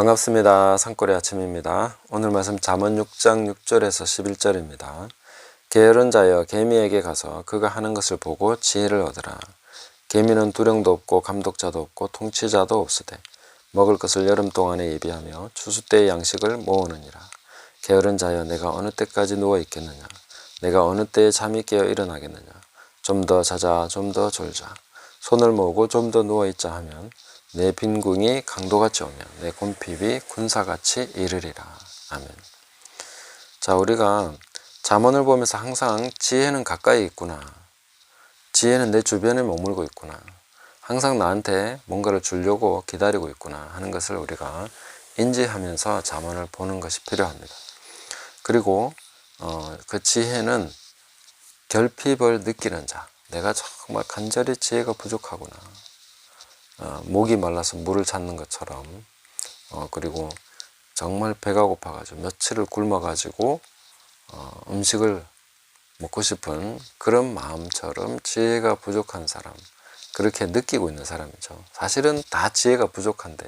반갑습니다. 산골의 아침입니다. 오늘 말씀 잠언 6장 6절에서 11절입니다. 게으른 자여 개미에게 가서 그가 하는 것을 보고 지혜를 얻으라. 개미는 두령도 없고 감독자도 없고 통치자도 없으되 먹을 것을 여름 동안에 예비하며 추수 때의 양식을 모으느니라. 게으른 자여 내가 어느 때까지 누워 있겠느냐. 내가 어느 때에 잠이 깨어 일어나겠느냐. 좀 더 자자 좀 더 졸자. 손을 모으고 좀 더 누워 있자 하면 내 빈궁이 강도같이 오며 내 곰핍이 군사같이 이르리라. 아멘. 자, 우리가 잠언을 보면서 항상 지혜는 가까이 있구나. 지혜는 내 주변에 머물고 있구나. 항상 나한테 뭔가를 주려고 기다리고 있구나 하는 것을 우리가 인지하면서 잠언을 보는 것이 필요합니다. 그리고 그 지혜는 결핍을 느끼는 자, 내가 정말 간절히 지혜가 부족하구나. 목이 말라서 물을 찾는 것처럼, 그리고 정말 배가 고파가지고 며칠을 굶어가지고 음식을 먹고 싶은 그런 마음처럼 지혜가 부족한 사람, 그렇게 느끼고 있는 사람이죠. 사실은 다 지혜가 부족한데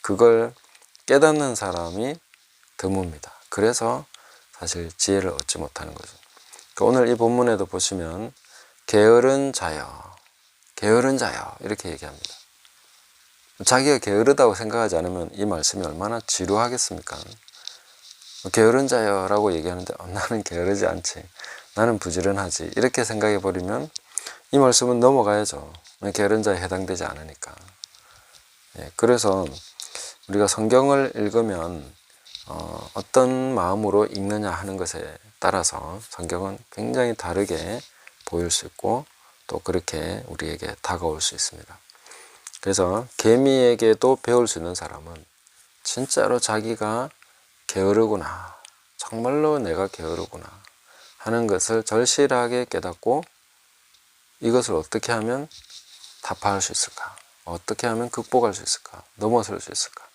그걸 깨닫는 사람이 드뭅니다. 그래서 사실 지혜를 얻지 못하는 거죠. 오늘 이 본문에도 보시면 게으른 자여 이렇게 얘기합니다. 자기가 게으르다고 생각하지 않으면 이 말씀이 얼마나 지루하겠습니까? 게으른 자여 라고 얘기하는데 나는 게으르지 않지, 나는 부지런하지, 이렇게 생각해 버리면 이 말씀은 넘어가야죠. 게으른 자에 해당되지 않으니까. 그래서 우리가 성경을 읽으면 어떤 마음으로 읽느냐 하는 것에 따라서 성경은 굉장히 다르게 보일 수 있고 또 그렇게 우리에게 다가올 수 있습니다. 그래서 개미에게도 배울 수 있는 사람은 진짜로 자기가 게으르구나, 정말로 내가 게으르구나 하는 것을 절실하게 깨닫고 이것을 어떻게 하면 타파할 수 있을까, 어떻게 하면 극복할 수 있을까, 넘어설 수 있을까,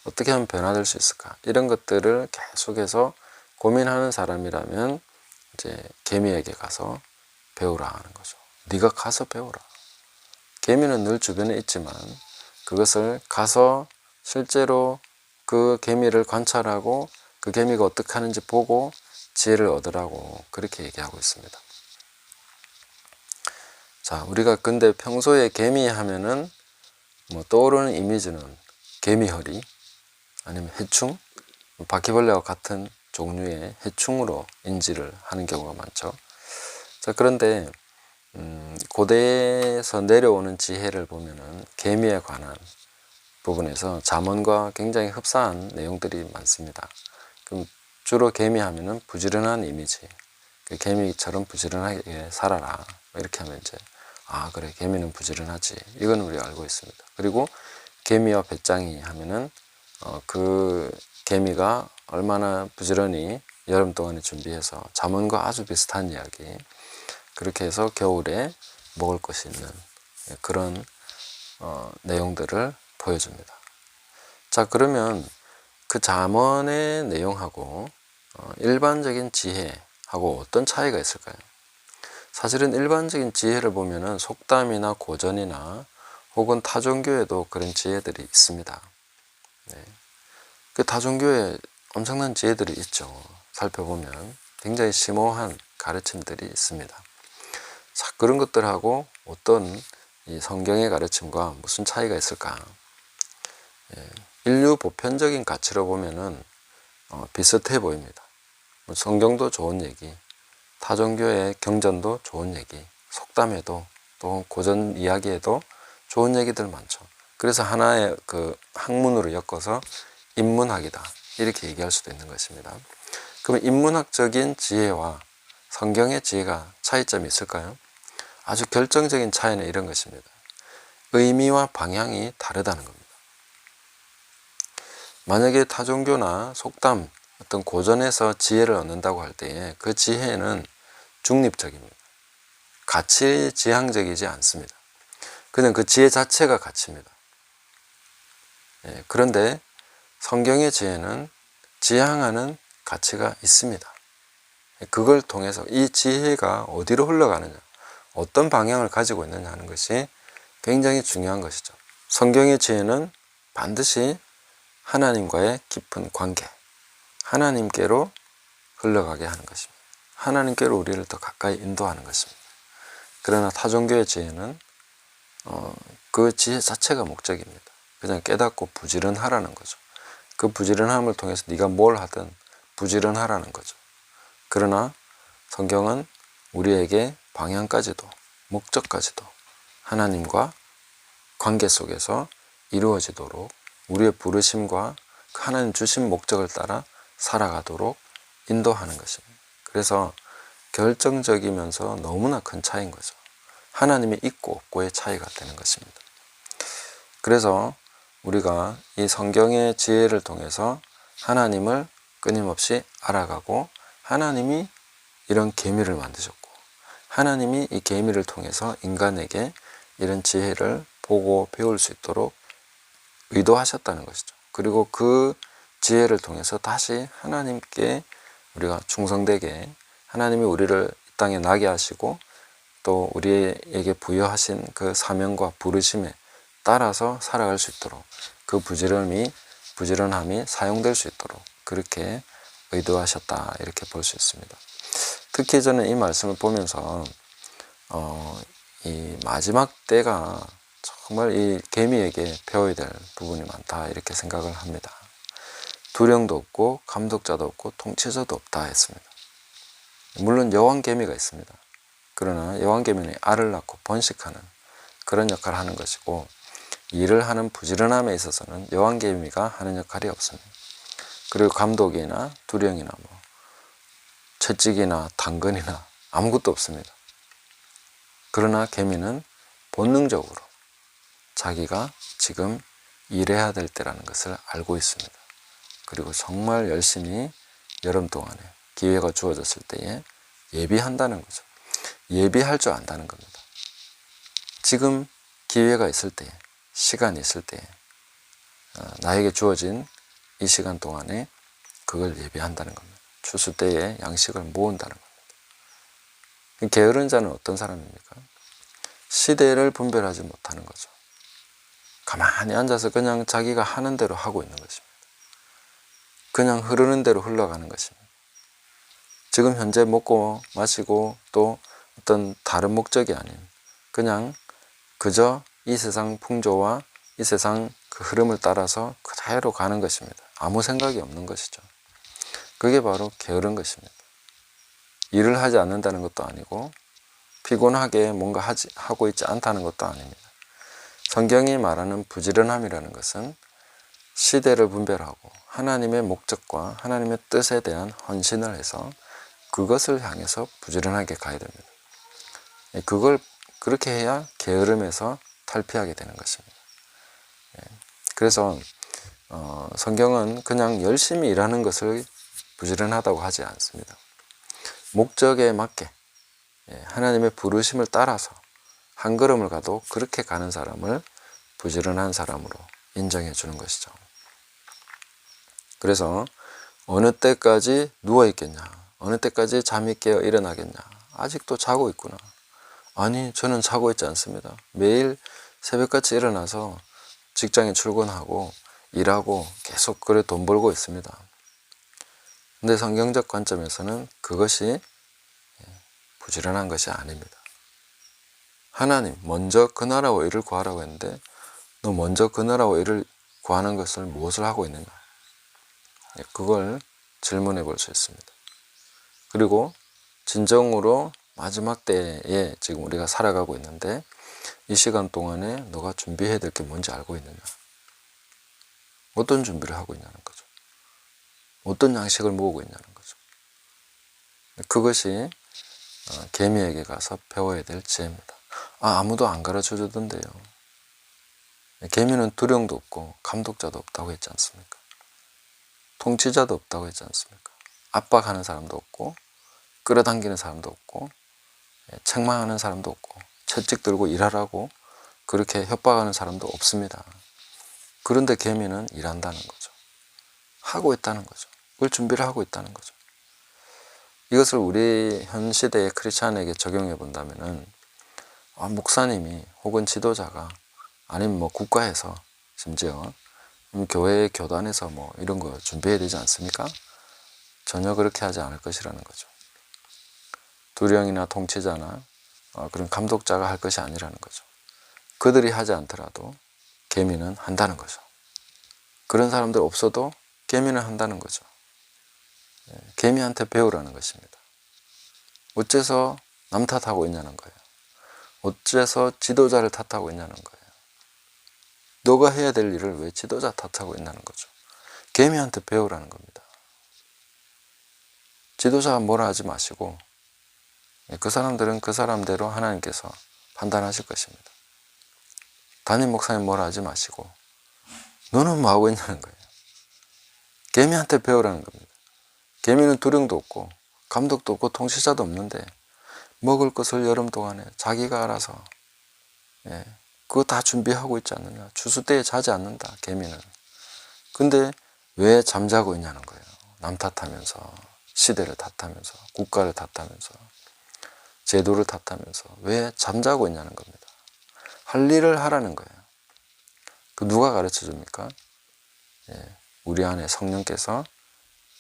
어떻게 하면 변화될 수 있을까, 이런 것들을 계속해서 고민하는 사람이라면 이제 개미에게 가서 배우라 하는 거죠. 네가 가서 배우라. 개미는 늘 주변에 있지만 그것을 가서 실제로 그 개미를 관찰하고 그 개미가 어떻게 하는지 보고 지혜를 얻으라고 그렇게 얘기하고 있습니다. 자, 우리가 근데 평소에 개미 하면은 떠오르는 이미지는 개미허리 아니면 해충, 바퀴벌레와 같은 종류의 해충으로 인지를 하는 경우가 많죠. 자, 그런데 고대에서 내려오는 지혜를 보면은 개미에 관한 부분에서 잠언과 굉장히 흡사한 내용들이 많습니다. 그럼 주로 개미 하면은 부지런한 이미지, 그 개미처럼 부지런하게 살아라 이렇게 하면 이제 그래, 개미는 부지런하지, 이건 우리가 알고 있습니다. 그리고 개미와 배짱이 하면은 그 개미가 얼마나 부지런히 여름 동안에 준비해서 잠언과 아주 비슷한 이야기, 그렇게 해서 겨울에 먹을 것이 있는 그런 내용들을 보여줍니다. 자, 그러면 그 잠언의 내용하고 일반적인 지혜하고 어떤 차이가 있을까요? 사실은 일반적인 지혜를 보면은 속담이나 고전이나 혹은 타종교에도 그런 지혜들이 있습니다. 그 타종교에 엄청난 지혜들이 있죠. 살펴보면 굉장히 심오한 가르침들이 있습니다. 자, 그런 것들하고 어떤 이 성경의 가르침과 무슨 차이가 있을까? 인류 보편적인 가치로 보면은 비슷해 보입니다. 성경도 좋은 얘기, 타종교의 경전도 좋은 얘기, 속담에도 또 고전 이야기에도 좋은 얘기들 많죠. 그래서 하나의 그 학문으로 엮어서 인문학이다 이렇게 얘기할 수도 있는 것입니다. 그러면 인문학적인 지혜와 성경의 지혜가 차이점이 있을까요? 아주 결정적인 차이는 이런 것입니다. 의미와 방향이 다르다는 겁니다. 만약에 타종교나 속담, 어떤 고전에서 지혜를 얻는다고 할 때에 그 지혜는 중립적입니다. 가치 지향적이지 않습니다. 그냥 그 지혜 자체가 가치입니다. 그런데 성경의 지혜는 지향하는 가치가 있습니다. 그걸 통해서 이 지혜가 어디로 흘러가느냐, 어떤 방향을 가지고 있느냐 하는 것이 굉장히 중요한 것이죠. 성경의 지혜는 반드시 하나님과의 깊은 관계, 하나님께로 흘러가게 하는 것입니다. 하나님께로 우리를 더 가까이 인도하는 것입니다. 그러나 타종교의 지혜는 그 지혜 자체가 목적입니다. 그냥 깨닫고 부지런하라는 거죠. 그 부지런함을 통해서 네가 뭘 하든 부지런하라는 거죠. 그러나 성경은 우리에게 방향까지도 목적까지도 하나님과 관계 속에서 이루어지도록 우리의 부르심과 그 하나님 주신 목적을 따라 살아가도록 인도하는 것입니다. 그래서 결정적이면서 너무나 큰 차이인 거죠. 하나님이 있고 없고의 차이가 되는 것입니다. 그래서 우리가 이 성경의 지혜를 통해서 하나님을 끊임없이 알아가고 하나님이 이런 계미를 만드셨고 하나님이 이 계미를 통해서 인간에게 이런 지혜를 보고 배울 수 있도록 의도하셨다는 것이죠. 그리고 그 지혜를 통해서 다시 하나님께 우리가 충성되게 하나님이 우리를 이 땅에 나게 하시고 또 우리에게 부여하신 그 사명과 부르심에 따라서 살아갈 수 있도록 그 부지런함이 사용될 수 있도록 그렇게 의도하셨다 이렇게 볼 수 있습니다. 특히 저는 이 말씀을 보면서 이 마지막 때가 정말 이 계미에게 배워야 될 부분이 많다 이렇게 생각을 합니다. 두령도 없고 감독자도 없고 통치자도 없다 했습니다. 물론 여왕개미가 있습니다. 그러나 여왕개미는 알을 낳고 번식하는 그런 역할을 하는 것이고 일을 하는 부지런함에 있어서는 여왕개미가 하는 역할이 없습니다. 그리고 감독이나 두령이나 채찍이나 당근이나 아무것도 없습니다. 그러나 개미는 본능적으로 자기가 지금 일해야 될 때라는 것을 알고 있습니다. 그리고 정말 열심히 여름 동안에 기회가 주어졌을 때에 예비한다는 거죠. 예비할 줄 안다는 겁니다. 지금 기회가 있을 때에 시간이 있을 때에 나에게 주어진 이 시간 동안에 그걸 예비한다는 겁니다. 추수 때에 양식을 모은다는 겁니다. 게으른 자는 어떤 사람입니까? 시대를 분별하지 못하는 거죠. 가만히 앉아서 그냥 자기가 하는 대로 하고 있는 것입니다. 그냥 흐르는 대로 흘러가는 것입니다. 지금 현재 먹고 마시고 또 어떤 다른 목적이 아닌 그냥 그저 이 세상 풍조와 이 세상 그 흐름을 따라서 그대로 가는 것입니다. 아무 생각이 없는 것이죠. 그게 바로 게으른 것입니다. 일을 하지 않는다는 것도 아니고 피곤하게 뭔가 하고 있지 않다는 것도 아닙니다. 성경이 말하는 부지런함이라는 것은 시대를 분별하고 하나님의 목적과 하나님의 뜻에 대한 헌신을 해서 그것을 향해서 부지런하게 가야 됩니다. 그걸 그렇게 해야 게으름에서 탈피하게 되는 것입니다. 그래서 성경은 그냥 열심히 일하는 것을 부지런하다고 하지 않습니다. 목적에 맞게 하나님의 부르심을 따라서 한 걸음을 가도 그렇게 가는 사람을 부지런한 사람으로 인정해 주는 것이죠. 그래서 어느 때까지 누워 있겠냐, 어느 때까지 잠이 깨어 일어나겠냐, 아직도 자고 있구나. 아니, 저는 자고 있지 않습니다. 매일 새벽같이 일어나서 직장에 출근하고 일하고 계속 그래 돈 벌고 있습니다. 근데 성경적 관점에서는 그것이 부지런한 것이 아닙니다. 하나님 먼저 그 나라와 의를 구하라고 했는데 너 먼저 그 나라와 의를 구하는 것을 무엇을 하고 있느냐, 그걸 질문해 볼 수 있습니다. 그리고 진정으로 마지막 때에 지금 우리가 살아가고 있는데 이 시간 동안에 너가 준비해야 될 게 뭔지 알고 있느냐, 어떤 준비를 하고 있냐는 거죠. 어떤 양식을 모으고 있냐는 거죠. 그것이 개미에게 가서 배워야 될 지혜입니다. 아무도 안 가르쳐 주던데요. 개미는 두령도 없고 감독자도 없다고 했지 않습니까? 통치자도 없다고 했지 않습니까? 압박하는 사람도 없고 끌어당기는 사람도 없고 책망하는 사람도 없고 채찍 들고 일하라고 그렇게 협박하는 사람도 없습니다. 그런데 개미는 일한다는 거죠. 하고 있다는 거죠. 그걸 준비를 하고 있다는 거죠. 이것을 우리 현 시대의 크리스찬에게 적용해 본다면은 목사님이 혹은 지도자가 아니면 국가에서 심지어 교회 교단에서 뭐 이런 거 준비해야 되지 않습니까? 전혀 그렇게 하지 않을 것이라는 거죠. 두령이나 통치자나 그런 감독자가 할 것이 아니라는 거죠. 그들이 하지 않더라도 계미는 한다는 거죠. 그런 사람들 없어도 계미는 한다는 거죠. 계미한테 배우라는 것입니다. 어째서 남 탓하고 있냐는 거예요. 어째서 지도자를 탓하고 있냐는 거예요. 너가 해야 될 일을 왜 지도자 탓하고 있냐는 거죠. 계미한테 배우라는 겁니다. 지도자가 뭐라 하지 마시고 그 사람들은 그 사람대로 하나님께서 판단하실 것입니다. 담임 목사님 뭐라 하지 마시고 너는 뭐 하고 있냐는 거예요. 계미한테 배우라는 겁니다. 계미는 두령도 없고 감독도 없고 통치자도 없는데 먹을 것을 여름 동안에 자기가 알아서 그거 다 준비하고 있지 않느냐. 추수 때에 자지 않는다. 계미는. 근데 왜 잠자고 있냐는 거예요. 남 탓하면서, 시대를 탓하면서, 국가를 탓하면서, 제도를 탓하면서 왜 잠자고 있냐는 겁니다. 할 일을 하라는 거예요. 그 누가 가르쳐 줍니까? 우리 안에 성령께서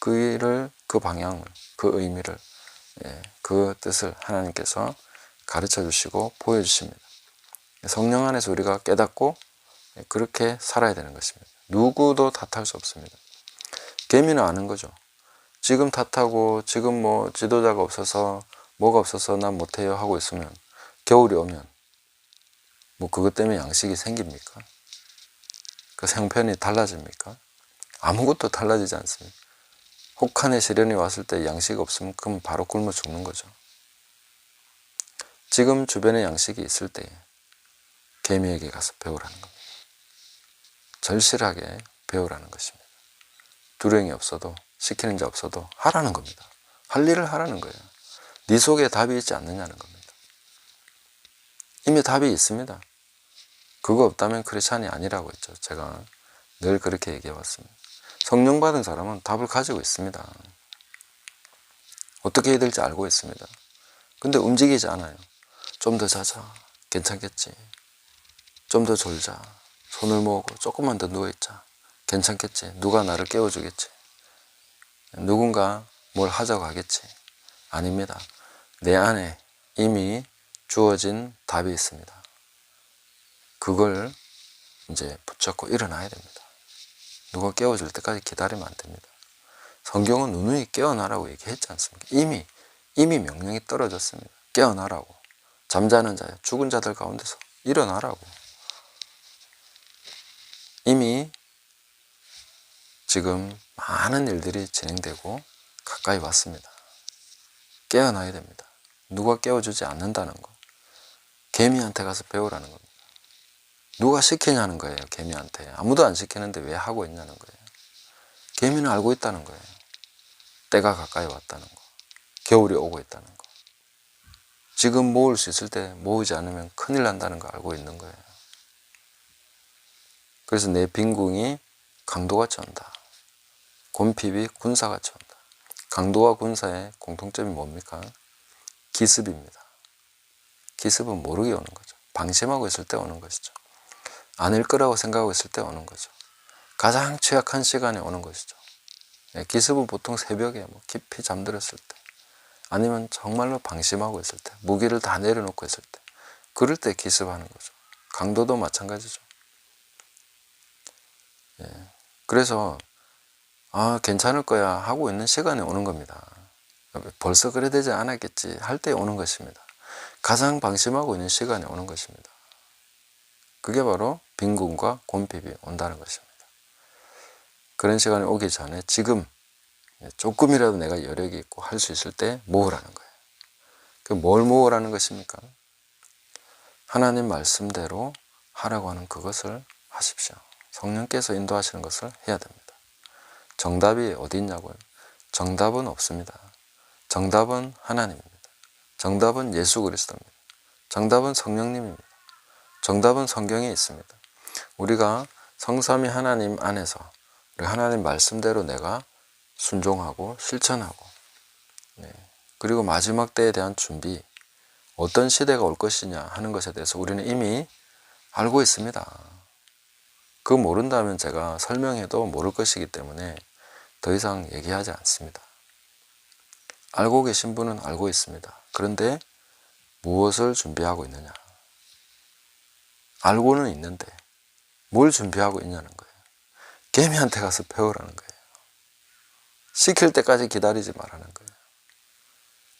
그 일을, 그 방향을, 그 의미를, 그 뜻을 하나님께서 가르쳐 주시고 보여주십니다. 성령 안에서 우리가 깨닫고 그렇게 살아야 되는 것입니다. 누구도 탓할 수 없습니다. 계미는 아는 거죠. 지금 탓하고 지금 뭐 지도자가 없어서 뭐가 없어서 난 못해요 하고 있으면 겨울이 오면 뭐 그것 때문에 양식이 생깁니까? 그 형편이 달라집니까? 아무것도 달라지지 않습니다. 혹한의 시련이 왔을 때 양식이 없으면 그럼 바로 굶어 죽는 거죠. 지금 주변에 양식이 있을 때 계미에게 가서 배우라는 겁니다. 절실하게 배우라는 것입니다. 두려움이 없어도 시키는 자 없어도 하라는 겁니다. 할 일을 하라는 거예요. 네 속에 답이 있지 않느냐는 겁니다. 이미 답이 있습니다. 그거 없다면 크리스찬이 아니라고 했죠. 제가 늘 그렇게 얘기해 왔습니다. 성령 받은 사람은 답을 가지고 있습니다. 어떻게 해야 될지 알고 있습니다. 근데 움직이지 않아요. 좀 더 자자. 괜찮겠지. 좀 더 졸자. 손을 모으고 조금만 더 누워있자. 괜찮겠지. 누가 나를 깨워주겠지. 누군가 뭘 하자고 하겠지. 아닙니다. 내 안에 이미 주어진 답이 있습니다. 그걸 이제 붙잡고 일어나야 됩니다. 누가 깨워줄 때까지 기다리면 안 됩니다. 성경은 누누이 깨어나라고 얘기했지 않습니까? 이미 명령이 떨어졌습니다. 깨어나라고. 잠자는 자야, 죽은 자들 가운데서 일어나라고. 이미 지금 많은 일들이 진행되고 가까이 왔습니다. 깨어나야 됩니다. 누가 깨워주지 않는다는 거. 개미한테 가서 배우라는 겁니다. 누가 시키냐는 거예요, 개미한테. 아무도 안 시키는데 왜 하고 있냐는 거예요. 개미는 알고 있다는 거예요. 때가 가까이 왔다는 거. 겨울이 오고 있다는 거. 지금 모을 수 있을 때 모으지 않으면 큰일 난다는 거 알고 있는 거예요. 그래서 내 빈궁이 강도같이 온다. 곰핍이 군사같이 온다. 강도와 군사의 공통점이 뭡니까? 기습입니다. 기습은 모르게 오는 거죠. 방심하고 있을 때 오는 것이죠. 아닐 거라고 생각하고 있을 때 오는 거죠. 가장 취약한 시간에 오는 것이죠. 기습은 보통 새벽에 뭐 깊이 잠들었을 때, 아니면 정말로 방심하고 있을 때, 무기를 다 내려놓고 있을 때, 그럴 때 기습하는 거죠. 강도도 마찬가지죠. 그래서 괜찮을 거야 하고 있는 시간에 오는 겁니다. 벌써 그래 되지 않았겠지 할 때 오는 것입니다. 가장 방심하고 있는 시간에 오는 것입니다. 그게 바로 빈궁과 곰핍이 온다는 것입니다. 그런 시간이 오기 전에 지금 조금이라도 내가 여력이 있고 할 수 있을 때 모으라는 거예요. 그 뭘 모으라는 것입니까? 하나님 말씀대로 하라고 하는 그것을 하십시오. 성령께서 인도하시는 것을 해야 됩니다. 정답이 어디 있냐고요? 정답은 없습니다. 정답은 하나님입니다. 정답은 예수 그리스도입니다. 정답은 성령님입니다. 정답은 성경에 있습니다. 우리가 성삼위 하나님 안에서 우리 하나님 말씀대로 내가 순종하고 실천하고, 그리고 마지막 때에 대한 준비, 어떤 시대가 올 것이냐 하는 것에 대해서 우리는 이미 알고 있습니다. 그거 모른다면 제가 설명해도 모를 것이기 때문에 더 이상 얘기하지 않습니다. 알고 계신 분은 알고 있습니다. 그런데 무엇을 준비하고 있느냐? 알고는 있는데 뭘 준비하고 있냐는 거예요. 개미한테 가서 배우라는 거예요. 시킬 때까지 기다리지 말라는 거예요.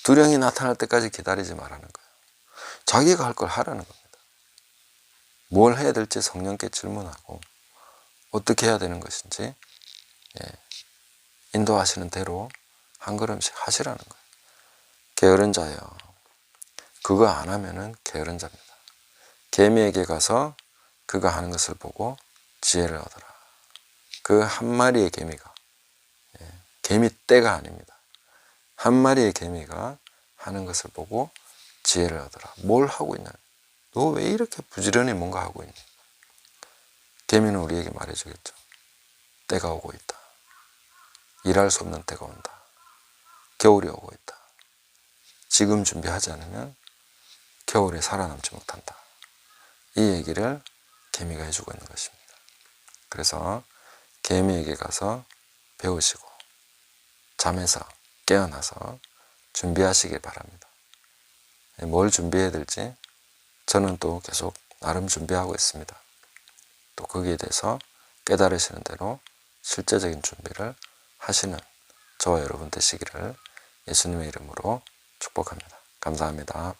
두령이 나타날 때까지 기다리지 말라는 거예요. 자기가 할 걸 하라는 겁니다. 뭘 해야 될지 성령께 질문하고 어떻게 해야 되는 것인지 인도하시는 대로 한 걸음씩 하시라는 거예요. 게으른 자여, 그거 안 하면은 게으른 자입니다. 개미에게 가서 그가 하는 것을 보고 지혜를 얻어라. 그 한 마리의 개미가, 개미 떼가 아닙니다. 한 마리의 개미가 하는 것을 보고 지혜를 얻어라. 뭘 하고 있냐? 너 왜 이렇게 부지런히 뭔가 하고 있니? 개미는 우리에게 말해주겠죠. 때가 오고 있다. 일할 수 없는 때가 온다. 겨울이 오고 있다. 지금 준비하지 않으면 겨울에 살아남지 못한다. 이 얘기를 개미가 해주고 있는 것입니다. 그래서 개미에게 가서 배우시고 잠에서 깨어나서 준비하시길 바랍니다. 뭘 준비해야 될지 저는 또 계속 나름 준비하고 있습니다. 또 거기에 대해서 깨달으시는 대로 실제적인 준비를 하시는 저와 여러분 되시기를 예수님의 이름으로 축복합니다. 감사합니다.